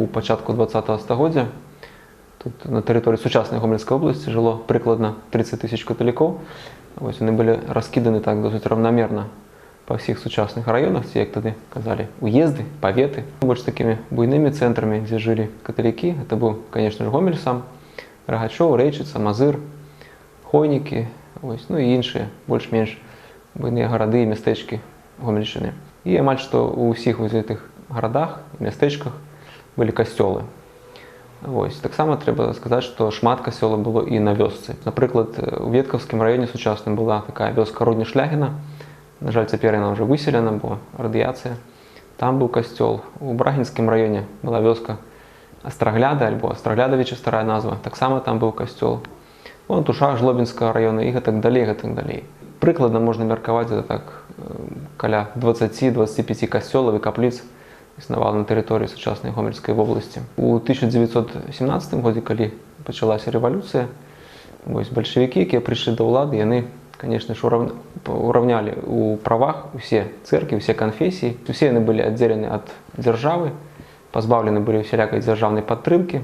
пачатку 20-го стагоддзя. Тут на тэрыторыі сучаснай Гомельскай вобласці жыло прыкладна 30 тысяч каталікоў. Вось яны былі раскіданы так досыць раўнамерна па ўсіх сучасных раёнах, ці, як тады казалі, уезды, паветы. Больш такімі буйнымі цэнтрамі, дзе жылі каталікі, гэта быў, конечно ж, Гомель сам, Рагачоў, Рэйчыца, Мазыр, Хойнікі, вось, ну і іншыя, больш-менш буйныя гарады і мястэчкі Гомельшчыны. І амаль што ў усіх вось гэтых гарадах і мястэчках былі касцёлы. Вось. Таксама трэба сказаць, што шмат касцёлаў было і на вёсцы. Напрыклад, у Веткаўскім раёне сучасным была такая вёска Родні-Шляхіна. На жаль, цяпер яна ўжо выселена, бо радыяцыя. Там быў касцёл. У Брагінскім раёне была вёска Астрагляда, альбо Астраглядавіча, старая назва. Таксама там быў касцёл. У Антушах Жлобінскага раёна і гэтак далей, гэтак далей. Прыкладна можна меркаваць, так каля 20-25 касцёлаў і капліц існавала на тэрыторыі сучаснай Гомельскай вобласці. У 1917 годзе, калі пачалася рэвалюцыя, вось бальшавікі, якія прыйшлі да ўлады, яны, конечно ж, ураўнялі у правах усе цэркві, усе канфесіі. Усе яны былі аддзелены ад дзяржавы, пазбаўлены былі ўсялякай дзяржаўнай падтрымкі.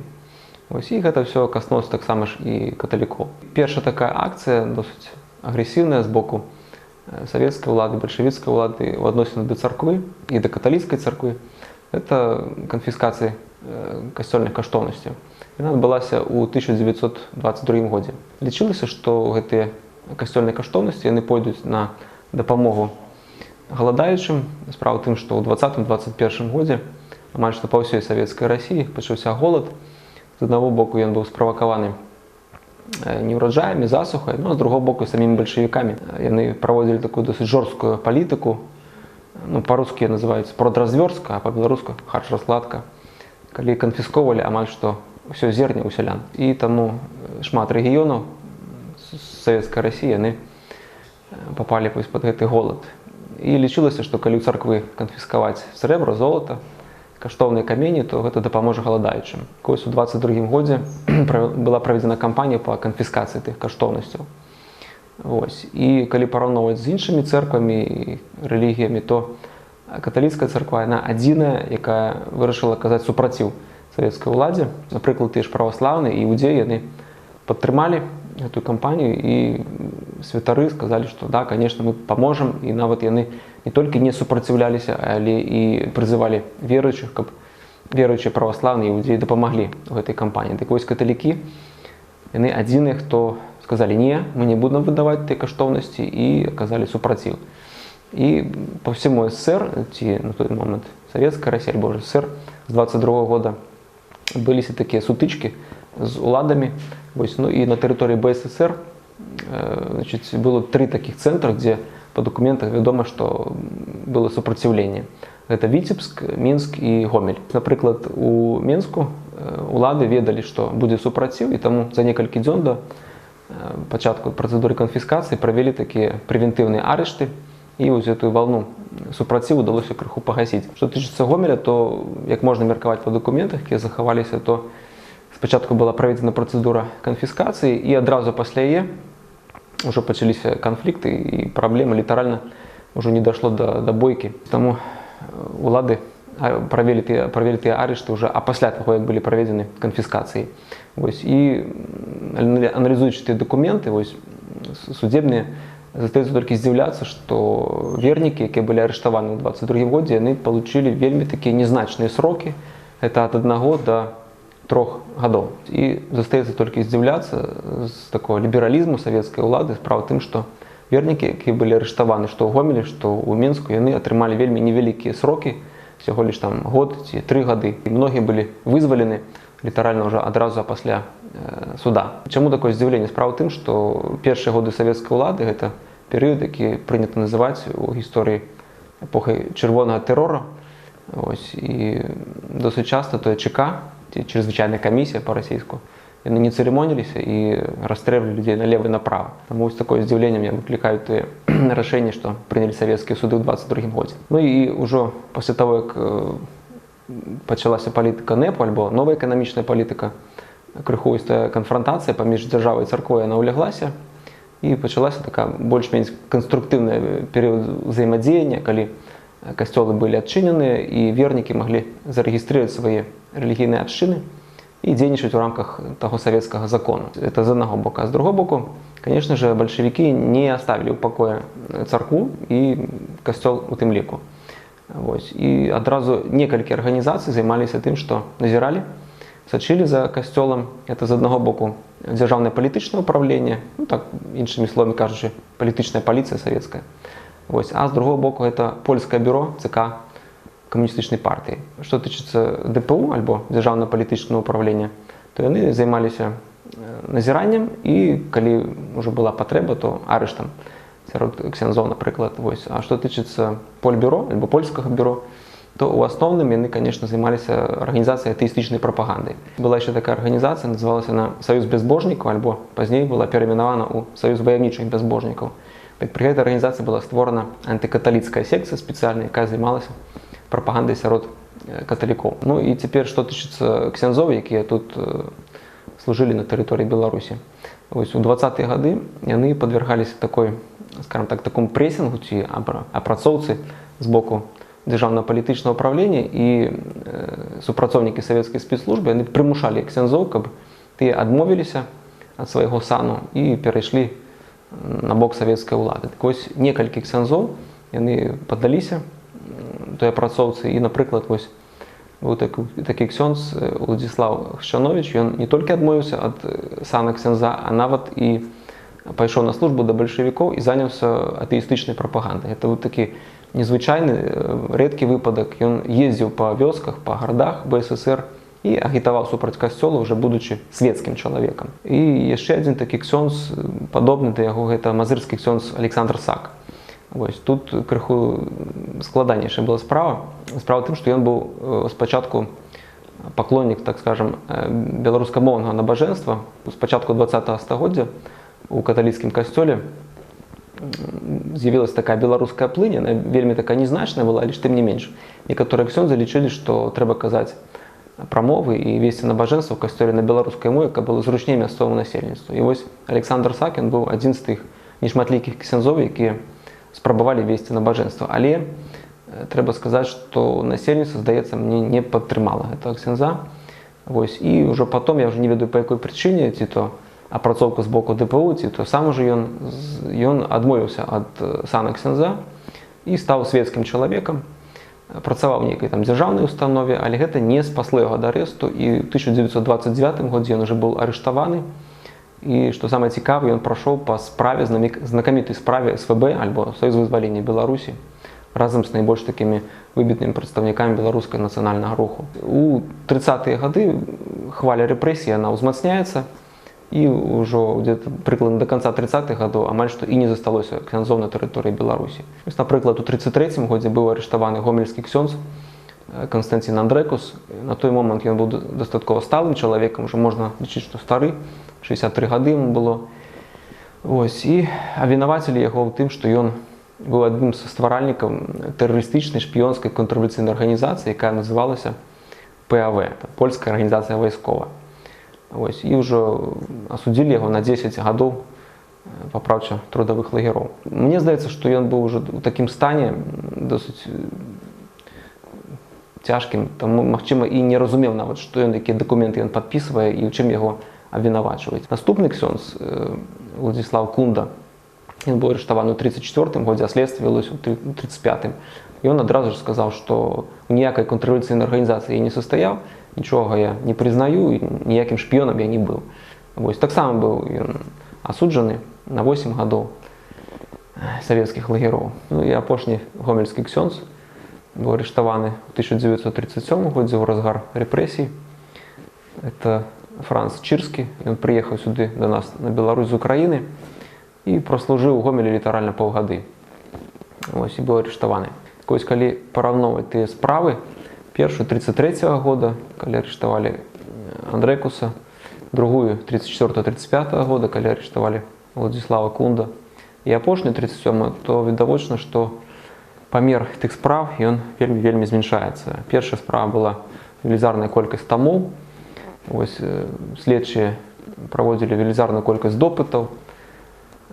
Вось, і гэта ўсё каснулася таксама ж і каталікоў. Першая такая акцыя, досыць агрэсіўная з боку савецкай улады, бальшавіцкай улады ў адносінах да царквы і да каталіцкай царквы. Это канфіскацыя касцёльных каштоўнасцяў. Яна адбылася ў 1922 годзе. Лічылася, што гэтыя касцёльныя каштоўнасці яны пойдуць на дапамогу галадаючым. Справа ў тым, што ў 2020-2021 годзе амаль што па ўсёй савецкай Расіі пачаўся голад. З аднаго боку ён быў справакаваны неўраджаямі, засухай, ну а з другого боку самімі бальшавікамі. Яны праводзілі такую досыць жорсткую палітыку. Ну, па-рускі называецца продразвёрстка, а па-беларуску харч-раскладка, калі канфісковалі амаль што ўсё зерне ў сялян. І таму шмат рэгіёнаў з савецкай Расіі яны папалі пад гэты голад. І лічылася, што калі ў царквы канфіскаваць срэбра, золата, каштоўныя камені, то гэта дапаможа галадаючым. Вось у 22 годзе была праведзена кампанія па канфіскацыі тых каштоўнасцяў. Вось. І калі параўноўваць з іншымі цэрквамі і рэлігіямі, то каталіцкая царква, яна адзіная, якая вырашыла аказаць супраціў савецкай уладзе. Напрыклад, тыя ж праваслаўныя і іудзеі, яны падтрымалі гэтую кампанію, і святары сказалі, што да, конечно, мы паможам, і нават яны не толькі не супраціўляліся, але і прызывалі веруючых, каб веруючыя праваслаўныя іудзеі дапамаглі ў гэтай кампаніі. Так вось каталікі, яны адзіныя, хто сказалі, не, мы не будем выдаваць тыя каштоўнасці, і аказалі супраціў. І па ўсяму СССР, ці на той момант Савецкая Расія, альбо СССР, з 22 года быліся такія сутычкі з уладамі. Вось, ну і на тэрыторыі БССР было 3 такіх цэнтра, дзе па дакументах вядома, што было супраціўленне. Гэта Віцебск, Мінск і Гомель. Напрыклад, у Мінску улады ведалі, што будзе супраціў, і таму за некалькі дзён да пачатку працэдуры канфіскацыі правялі такія прэвентыўныя арышты, і вось гэтую валну супраціву удалося крыху пагасіць. Што тычыцца Гомеля, то, як можна меркаваць па дакументах, якія захаваліся, то спачатку была праведзена працэдура канфіскацыі, і адразу пасля яе ўжо пачаліся канфлікты, і праблемы літаральна ўжо не дашло да бойкі. Таму улады правялі тыя арышты ўжо пасля таго, як былі праведзены канфіскацыі. Вось, і аналізуючы тыя дакументы, вось, судебныя, застаецца толькі здзіўляцца, што вернікі, якія былі арыштаваны ў 22 годзе, яны получылі вельмі такія незначныя срокі. Гэта ад 1 да 3 гадоў. І застаецца толькі здзіўляцца з такого лібералізму савецкай улады. Справа тым, што вернікі, якія былі арыштаваны што ў Гомелі, што ў Мінску, яны атрымалі вельмі невялікія срокі, всяго лишь там год ці 3 гады. І многія былі вызвалены літаральна ўжо адразу пасля суда. Чаму такое здзіўленне? Справа ў тым, што першыя годы савецкай улады гэта перыяд, які прынята называць у гісторыі эпохай чырвонага тэрора. Ось, і досыць часта тое ЧК, ці чрезвычайная камісія па-расійску, яны не цырымоніліся і расстрэльвалі людзей налева і направа. Таму вось такое здзіўленне мне выклікаюць тыя рашэнні, што прынялі савецкія суды ў 22 годзе. Ну і ўжо пасля таго, як пачалася палітыка НЭПу, альбо новая эканамічная палітыка, крыху істая канфрантацыя паміж дзяржавай і царквой, яна ўляглася, і пачалася такая больш-менш канструктыўная перыяд взаемадзеяння, калі костелы были отчинены, и верники могли зарегистрировать свои религийные общины и денежить в рамках того советского закона. Это с одного боку. А с другого боку, конечно же, большевики не оставили в покое церкву и костел у тым ліку. И одразу некалькі арганізацый займаліся тым, што назіралі, сачылі за касцёлам. Это з аднаго боку дзяржаўнае палітычнае ўпраўленне, ну, так, іншымі словамі кажучы, палітычная паліцыя савецкая. А з другого боку это польскае бюро ЦК камуністычнай партыі. Што тычыцца ДПУ альбо дзяржаўна-палітычнага ўпраўлення, то яны займаліся назіраннем і калі ўжо была патрэба, то арыштам сярод ксяндзоў, напрыклад. А што тычыцца польбюро альбо польскага бюро, то ў асноўным яны, конечно, займаліся арганізацыяй атэістычнай прапаганды. Была яшчэ такая арганізацыя, называлася она Саюз бязбожнікаў, альбо пазней была перайменавана ў Саюз ваяўнічых бязбожнікаў. Пры гэтай арганізацыі была створана антыкаталіцкая секцыя спецыяльная, якая займалася прапагандай сярод каталікоў. Ну і цяпер, што тычыцца ксяндзоў, якія тут служылі на тэрыторыі Беларусі. У 20-е гады яны падвяргаліся такой, скажем так, такому прэсінгу ці апрацоўцы з боку дзяржаўна-палітычнага ўпраўлення, і супрацоўнікі савецкай спецслужбы яны прымушалі ксяндзоў, каб тыя адмовіліся ад свайго сану і перайшлі на бок савецкай улады. Некалькі ксяндзоў яны паддаліся той апрацоўцы, і, напрыклад, быў такі ксёндз Уладзіслаў Хршчановіч, ён не толькі адмовіўся ад сана ксяндза, а нават і пайшоў на службу да бальшавікоў і заняўся атэістычнай прапагандай. Это такі незвычайны, рэдкі выпадак. Ён ездзіў па вёсках, па гарадах БССР і агітаваў супраць касцёла, уже будучы свецкім чалавекам. І яшчэ адзін такі ксёндз, падобны да яго, гэта мазырскі ксёндз Александр Сак. Тут крыху складанейшая была справа. Справа тым, што ён быў спачатку паклоннік, так скажем, беларускамоўнага набажэнства. Спачатку 20-го стагоддзя у каталіцкім касцёле з'явілася такая беларуская плынь, она вельмі такая незначная была, але ж тым не менш. Некаторыя ксёндзы лічылі, што трэба казаць прамовы і весці набажэнства ў касцёле на беларускай мове, каб было зручней мясцоваму насельніцтву. І Александр Сак, ён быў адзін з тых нешматлікіх ксяндзоў, якія спрабавалі весці набажэнства. Але трэба сказаць, што насельніцтва, здаецца, мне не падтрымала гэтага ксяндза. І ўжо потом, я ўжо не ведаю па якой прычыне, ці то апрацоўка з боку ДПУ, ці то сам ужо ён адмовіўся ад сана ксяндза і стаў свецкім чалавекам, працаваў у нейкай там дзяржаўнай установе, але гэта не спасло яго ад арэсту, і ў 1929 годзе ён уже быў арыштаваны. І, што самае цікавае, ён прайшоў па справе, знакамітай справе СВБ, альбо Саюз вызвалення Беларусі, разам з найбольш такімі выбітнымі прадстаўнікамі беларускага нацыянальнага руху. У 30-е гады хваля рэпрэсій, яна ўзмацняецца, і ўжо прыкладна да канца 30-х гадоў амаль што і не засталося ксяндзоў на тэрыторыі Беларусі. Напрыклад, у 33-м годзе быў арыштаваны гомельскі ксёндз Константин Андрекус. На той момант ён быў дастаткова сталым чалавекам, ужо можна лічыць, што стары, 63 гады яму было. І абвінавацілі яго ў тым, што ён быў адным са стваральнікаў тэрарыстычнай шпіёнскай контррэвалюцыйнай арганізацыі, якая называлася ПАВ, польская арганізацыя вайскова. І ўжо асудзілі яго на 10 гадоў папраўча-трудавых лагероў. Мне здаецца, што ён быў ужо ў такім стане досыць цяжкім, таму, магчыма, і не разумеў нават, што ён, якія дакументы ён падпісвае і ў чым яго абвінавачваюць. Наступны ксёндз Уладзіслаў Кунда, ён быў арыштаваны ў 34-м годзе, а следства вялося ў 35-м. Ён адразу ж сказаў, што ў ніякай контррэвалюцыйнай арганізацыі я не састаяў, нічога я не прызнаю, і ніякім шпіёнам я не быў. Таксама быў ён асуджаны на 8 гадоў савецкіх лагероў. І апошні гомельскі ксёндз быў арыштаваны ў 1937 годзе ў разгар рэпрэсій. Это Франц Чырскі. Ён прыехаў сюды да нас на Беларусь з Украіны і праслужыў у Гомелі літаральна паўгады. І быў арыштаваны. Калі параўноўваць тыя справы, першую 33-го года, калі арыштавалі Андрекуса, другую 34-35 года, калі арыштавалі Уладзіслава Кунда, і апошнюю 37-ю, то відавочна, што памер тых справ ён вельмі змяншаецца. Першая справа была велізарная колькасць тамоў. Следчыя праводзілі велізарную колькасць допытаў,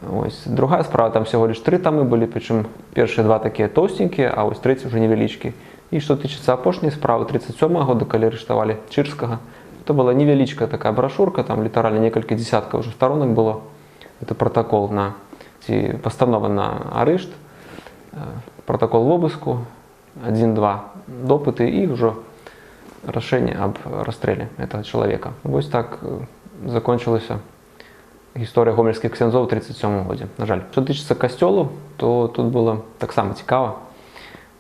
Ось. Другая справа, там всего лишь 3 тамы были, причем первые 2 такие толстенькие, а ось третий уже невеличкий. И что тычыцца апошняй справы 37-го года, когда арыштавалі Чырскага, это была невеличкая такая брошюрка, там литерально несколько десятков уже сторонок было. Это протокол на постанова на арышт, протокол в обыску, 1-2 допыты и уже решение об расстреле этого человека. Вот так закончилась история гомельских ксяндзов в 1937 году. На жаль. Що тычыцца касцёлу, то тут было так само цікаво.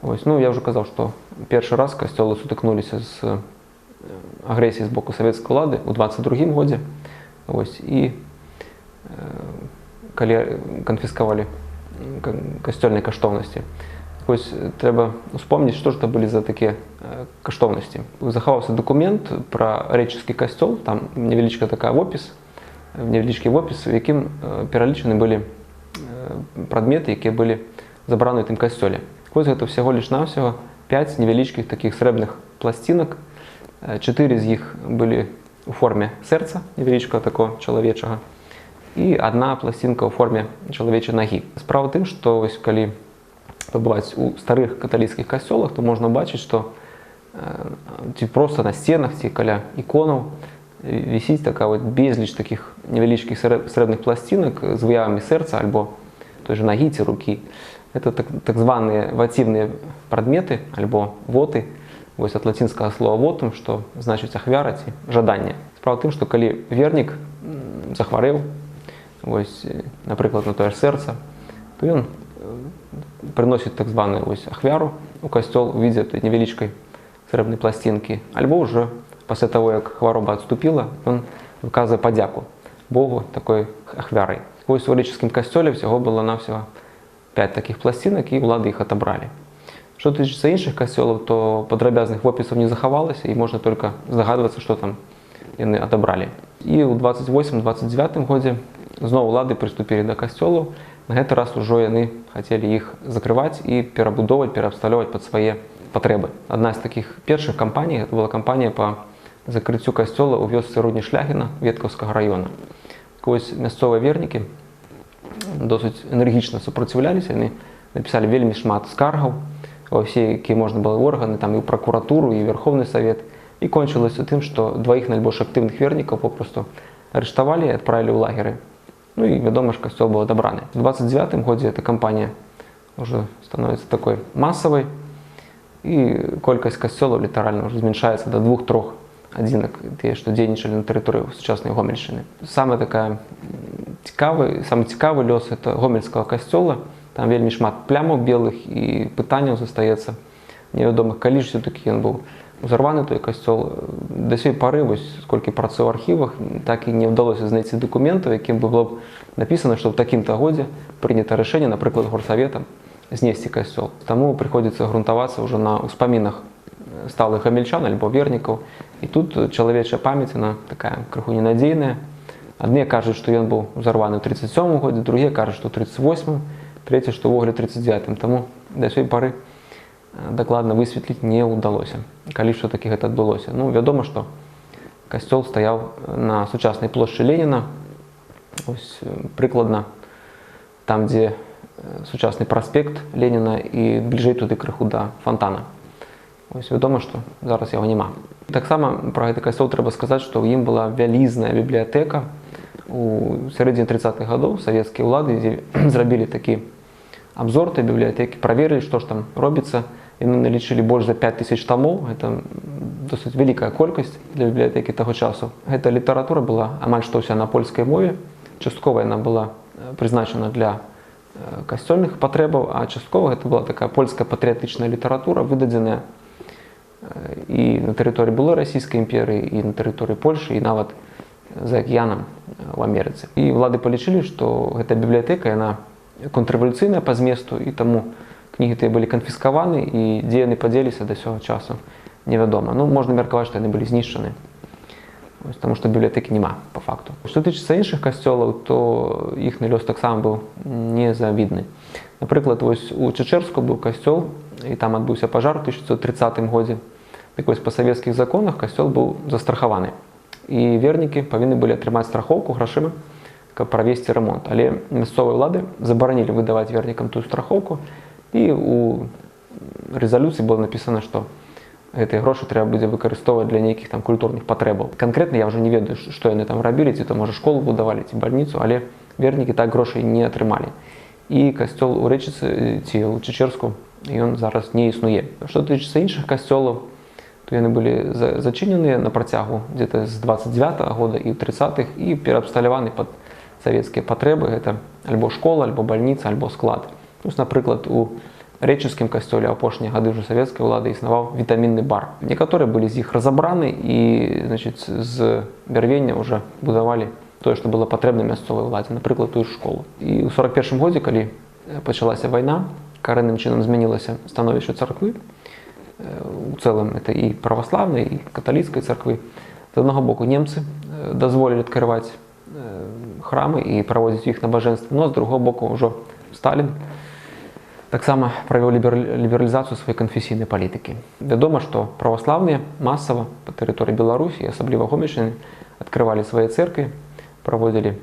Ось, ну, я уже сказал, что первый раз касцёлы сутыкнулись с агрессией с боку советской влады у 22 году. Ось, и коли конфисковали касцёльные каштовности. Ось, треба вспомнить, что же это были за такие каштовности. Заховался документ про Речевский костел, там невеличка такая невеличкий опис, в яким перелічені були предмети, які були забрані в тим костелі. Ось це всього лиш навсього 5 невеличких таких сребних пластинок. 4 з них були у формі серця, невеличкого такого чоловічого, і одна пластинка у формі чоловічої ноги. Справа в тим, що ось коли побывать у старых католических костелах, то можно бачить, что просто на стенах, каля иконов, висит такая вот безліч таких невеличких сребных пластинок с выявами сердца, альбо той же ноги, руки. Это так званые вативные предметы, альбо воты, ось от латинского слова вотум, что значит ахвяра, жадание. Справа в тем, что коли верник захворел, ось, например, на то же сердце, то он приносит так званую ось ахвяру у костел в виде этой невеличкой сребной пластинки, альбо уже после того, как хвороба отступила, он выказывает подяку Богу такой ахвярой. Ось у Речевском костеле всего было навсего 5 таких пластинок, и влады их отобрали. Что тычыцца іншых костелов, то подробязных описов не заховалось, и можно только здогадываться, что там яны отобрали. И у 28-29 году снова влады приступили до костелов. На этот раз уже яны хотели их закрывать и перебудовывать, переобсталёвать под свои потребы. Одна из таких первых кампаний, это была кампания по закрытию костела у вёсцы Рудні Шляхіна Веткаўскага района. Ось мясцовыя вернікі досыць энергічна супраціўляліся, яны написали вельмі шмат скаргаў во все, какие можно было органы, там и в прокуратуру, и в Верховный Совет. И кончилось тем, что 2 наибольш активных верников попросту арестовали и отправили в лагеры. Ну и, ведомо, что костел был отобран. В 29 году эта кампания уже становится такой массовой, и колькость костелов литерально уже зменшается до 2-3 одинок, те, что дзейнічалі на территории сучасной Гомельщины. Самый цікавый лёс это Гомельского костела. Там вельмі шмат плямаў белых і пытанняў застаецца невядомых, калі ж все-таки он был узорваны той костел. До сей поры, вось сколько працаў в архивах, так и не удалось знайти документов, яким было б написано, что в таким-то годе принято решение, например, горсоветом знести костел. Тому приходится грунтоваться уже на успоминах сталых гомельчан альбо верников. И тут человечья память, она такая крыху ненадейная. Одни кажут, что он был взорван в 1937 году, другие кажут, что в 1938, третьи, что в 1939. Тому до сей поры докладно высветлить не удалось. Калі все-таки это отбылось. Ну, ведомо, что костел стоял на сучасной площади Ленина, ось, прикладно там, где сучасный проспект Ленина и ближей туди крыху до фонтана. Ось, ведомо, что зараз його нема. Так само про этот костел треба сказать, что им была вялізная библиотека. У середине 30-х годов советские влады зробили такие обзор этой библиотеки, проверили, что ж там робится. И налічили больше за 5000 томов. Это досить великая колькость для библиотеки того часу. Эта литература была амаль что вся на польской мове. Частково она была призначена для костельных потребов, а частково это была такая польская патриотичная литература, выдаденная и на территории былой Российской империи, и на территории Польши, и нават за океаном в Америке. И влады полічили, что эта библиотека, она контрреволюційная по зместу, и тому книги те были конфискованы, и где они поделись до сего часу неведомо. Ну, можно мерковать, что они были знищены, потому что библиотеки нема по факту. Что тычыцца іншых костелов, то их лёс так само был незавидный. Например, ось у Чечерску был костел, и там отбылся пожар в 1930 году. Так ось по советских законах костел был застрахованы. И верники повинны были отрымать страховку грошима каб правесці ремонт. Але мясцовыя ўлады забаранілі выдаваць вернікам тую страхоўку, і у рэзалюцыі было напісана, што гэтыя грошы трэба будзе выкарыстоўваць для нейкіх там культурных патрэбаў. Канкрэтна я ўжо не ведаю, што яны там рабілі, ці то можа школу будавалі, ці бальніцу, але вернікі так грошай не атрымалі. І касцёл у Рэчыцы ці ў Чечерску ён зараз не існуе. Што тычыцца іншых касцёлаў, то яны былі зачыненыя на працягу дзе-то з 29-го года і ў 30-х і пераабсталяваны пад савецкія патрэбы. Гэта альбо школа, альбо бальніца, альбо склад. Напрыклад, у Рэчыцкім касцёле апошнія гады ўжо савецкай улады існаваў вітамінны бар. Некаторыя былі з іх разабраны і, значыць, з бярвення ўжо будавалі тое, што было патрэбна мясцовай уладзе, напрыклад, тую ж школу. І ў 41-м годзе, калі пачалася вайна, карэнным чынам змянілася становішча царквы. У цэлым это і праваслаўнай, і каталіцкай царквы. З аднаго боку немцы дазволілі адкрываць храмы і праводзіць іх набажэнствы, но з другого боку ўжо Сталін таксама правёў лібералізацыю сваёй канфесійнай палітыкі. Вядома, што праваслаўныя масава па тэрыторыі Беларусі, асабліва Гомельшчыны, адкрывалі свае цэркві, праводзілі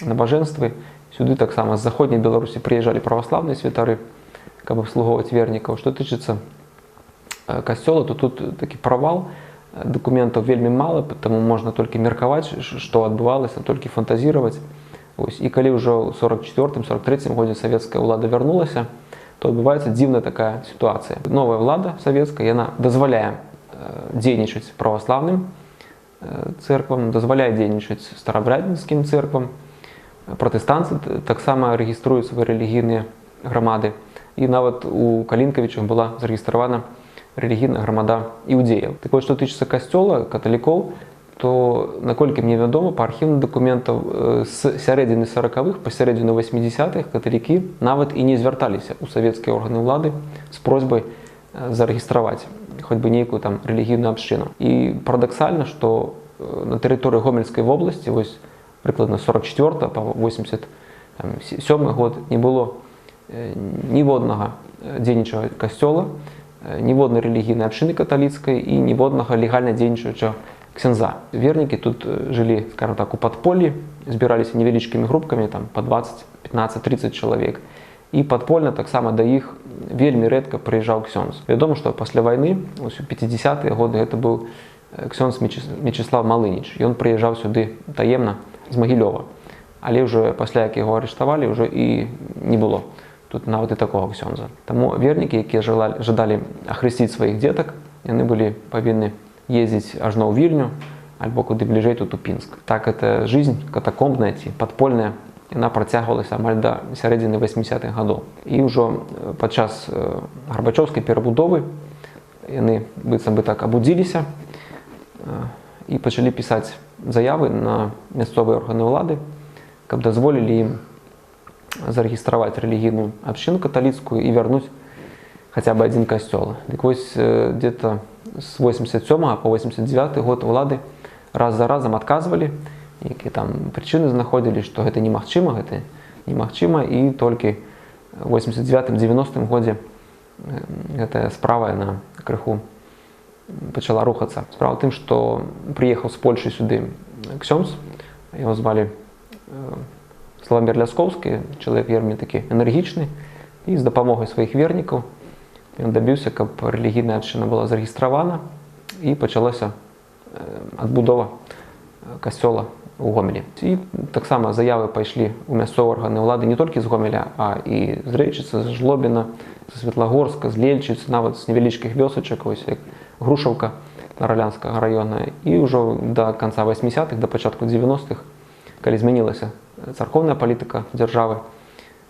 набажэнствы. Сюды таксама з заходняй Беларусі прыязджалі праваслаўныя святары, каб абслугоўваць вернікаў. Што тычыцца касцёла, то тут такі правал, дакументаў вельмі мала, таму можна толькі меркаваць, што адбывалася, толькі фантазіраваць. І калі ўжо ў 44-43 годзе савецкая ўлада вярнулася, то адбываецца дзіўная такая сітуацыя. Новая ўлада савецкая, яна дазваляе дзейнічаць праваслаўным цэрквам, дазваляе дзейнічаць старабрядніцкім цэрквам, пратэстанцы таксама рэгіструюць свае рэлігійныя грамады. І нават у Калінкавічах была зарэгістравана рэлігійная грамада іўдзеяў. Так вось, што тычыцца касцёла, каталікоў, то, наколькі мне вядома, па архіўным дакументаў з сярэдзіны 40-х па сярэдзіну 80-х каталікі нават і не звярталіся ў савецкія органы ўлады з просьбай зарэгістраваць хоць бы нейкую там рэлігійную абшчыну. І парадаксальна, што на тэрыторыі Гомельскай вобласці, вось прыкладна 44 па 87 год не было ніводнага дзейнічага касцёла, ніводнай рэлігійнай абшчыны каталіцкай і ніводнага легальна дзейнічаючага ксяндза. Вернікі тут жылі, скажем так, у падполлі, збіраліся невялічкімі групкамі, там, па 20, 15, 30 чалавек. І падпольна таксама да іх вельмі рэдка прыязджаў ксёндз. Вядома, што пасля вайны, у 50-е годы, гэта быў ксёндз Мечыслав Малыніч. Ён прыязджаў сюды таемна з Магілёва. Але ўжо пасля, як яго арыштавалі, ўжо і не было тут нават і такога ксёндза. Таму вернікі, якія жадалі ахрысціць сваіх дзетак, яны былі павінны ездзіць ажно ў Вільню, альбо куды бліжэй тут у Пінск. Так, эта жизнь катакомбная ці падпольная, яна працягвалася амаль да сярэдзіны 80-х гадоў. І ўжо падчас гарбачоўскай перабудовы яны быццам бы так абудзіліся і пачалі пісаць заявы на мясцовыя органы ўлады, каб дазволілі ім зарэгістраваць рэлігійную абшчыну каталіцкую і вярнуць хаця бы адзін касцёл. Дык вось, где-то з 87 по 89 год улады раз за разам адказвалі, якія там прычыны знаходзілі, што гэта немагчыма, і толькі ў 89-90 годзе гэтая справа яна крыху пачала рухацца. Справа ў тым, што прыехаў з Польшы сюды ксёндз, яго звалі Славамір Ляскоўскі, чалавек вельмі такі энергічны, і з дапамогай сваіх вернікаў ён дабіўся, каб рэлігійная абшчына была зарэгістравана і пачалася адбудова касцёла ў Гомелі. І таксама заявы пайшлі ў мясцовыя органы ўлады не толькі з Гомеля, а і з Рэчыцы, з Жлобіна, з Светлагорска, з Лельчыцы, нават з невялічкіх вёсачак, ось як Грушаўка Наралянскага раёна. І ўжо да канца 80-х, да пачатку 90-х, калі змянілася царкоўная палітыка дзяржавы,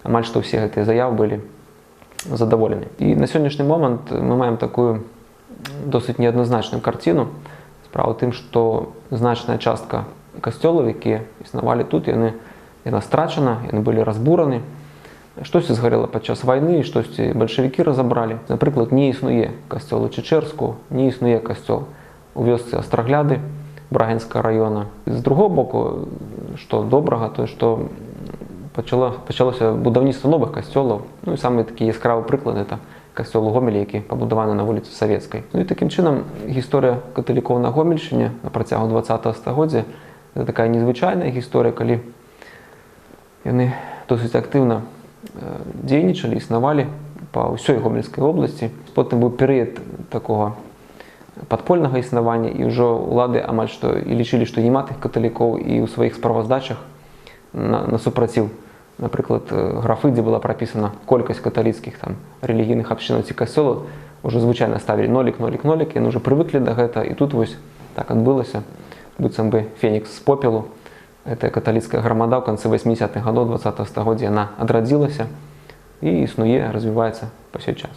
амаль што ўсе гэтыя заявы былі задаволены. І на сённяшні момант мы маем такую досыць неадназначную карціну. Справа ў тым, што значная частка касцёлаў, якія існавалі тут, яна страчана, яны былі разбураны. Штосьці згарэла падчас вайны, штосьці бальшавікі разабралі. Напрыклад, не існуе касцёл у Чечерску, не існуе касцёл у вёсцы Астрагляды Брагінскага раёна. З другого боку, што добрага, то што пачалося будаўніцтва новых касцёлаў. Ну і самы такі яскравы прыклад — это касцёл у Гомелі, які пабудаваны на вуліцы Савецкай. Ну і такім чынам гісторыя каталікоў на Гомельшчыне на працягу 20-го стагоддзя — это такая незвычайная гісторыя, калі яны досыць актыўна дзейнічалі, існавалі па ўсёй Гомельскай обласці. Потым быў перыяд такога падпольнага існавання, і ўжо ўлады амаль што і лічылі, што няма тых каталікоў, і ў сваіх справаздачах на супраціў, напрыклад, графы, дзе была прапісана колькасць каталіцкіх там рэлігійных абшчынаў ці касцёлаў, ужо звычайна ставілі нолік, нолік, нолік, яны ўжо прывыклі да гэта, і тут вось так адбылася, быццам бы фенікс з попелу. Гэтая каталіцкая грамада ў канцы 80-х гадоў 20-го стагоддзя яна адрадзілася і існуе, развіваецца па сей час.